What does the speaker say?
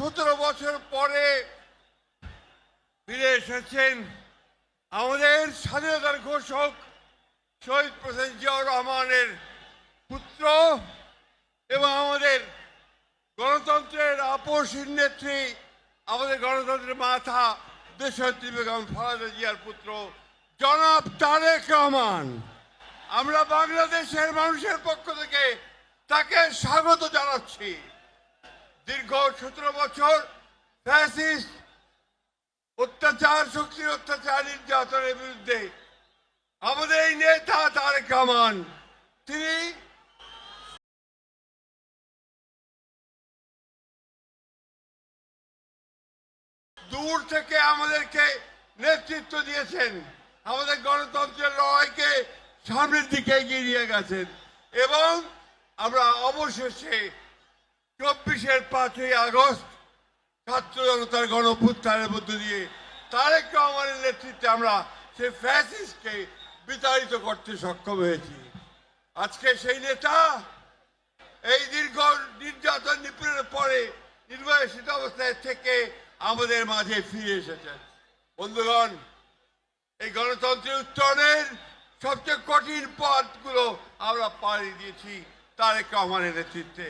17 বছর পরে ফিরে এসেছেন আমাদের স্বাধীনতার ঘোষক শহীদ প্রেসিডেন্ট জিয়াউর রহমানের পুত্র এবং আমাদের গণতন্ত্রের আপসহীন নেত্রী, আমাদের গণতন্ত্রের মাথা দেশনেত্রী বেগম খালেদা জিয়ার পুত্র জনাব তারেক রহমান। আমরা বাংলাদেশের মানুষের পক্ষ থেকে তাকে স্বাগত জানাচ্ছি। দীর্ঘ 17 বছর ফ্যাসিস্ট অত্যাচার, শক্তির অত্যাচার, নির্যাতনের বিরুদ্ধে আমাদের এই নেতা তারেক রহমান তিনি দূর থেকে আমাদেরকে নেতৃত্ব দিয়েছেন, আমাদের গণতন্ত্রের লড়াইকে সামনের দিকে এগিয়ে নিয়ে গেছেন এবং আমরা অবশেষে 24-এর 5ই আগস্ট ছাত্র জনতার গণঅভ্যুত্থানের মধ্য দিয়ে তারেক রহমানের নেতৃত্বে আমরা সেই ফ্যাসিস্টকে বিতাড়িত করতে সক্ষম হয়েছি। আজকে সেই নেতা এই দীর্ঘ নির্যাতন নিপীড়নের পরে নির্বাসিত অবস্থায় থেকে আমাদের মাঝে ফিরে এসেছেন। বন্ধুগণ, এই গণতন্ত্রের উত্তরণের সবচেয়ে কঠিন পথগুলো আমরা পাড়ি দিয়েছি তারেক রহমানের নেতৃত্বে।